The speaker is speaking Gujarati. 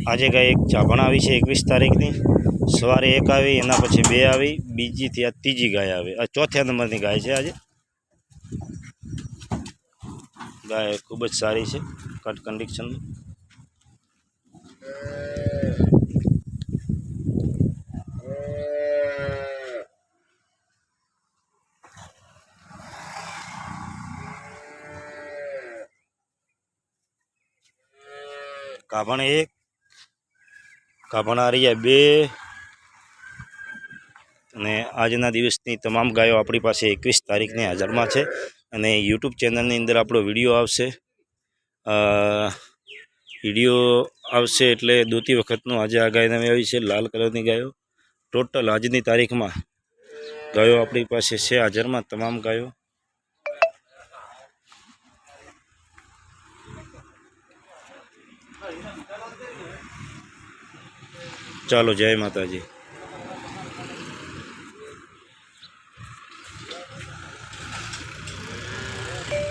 આજે ગાય એક ચાભણ આવી છે 21 તારીખની સવારે એક આવી, એના પછી 2 આવી, બીજીથી આ ત્રીજી ગાય આવી, આ ચોથા નંબરની ગાય છે આજે। ગાય ખૂબ જ સારી છે, કટ કન્ડિશનમાં। ગાભણ 1, ગાભણ આ રહ્યા 2 અને આજના દિવસની તમામ ગાયો આપણી પાસે 21 તારીખની હાજરમાં છે અને યુટ્યુબ ચેનલની અંદર આપણો વિડીયો આવશે એટલે દોતી વખતનો આજે આ ગાય નવી આવી છે, લાલ કલરની ગાયો। ટોટલ આજની તારીખમાં ગાયો આપણી પાસે છે હાજરમાં તમામ ગાયો। ચાલો, જય માતાજી।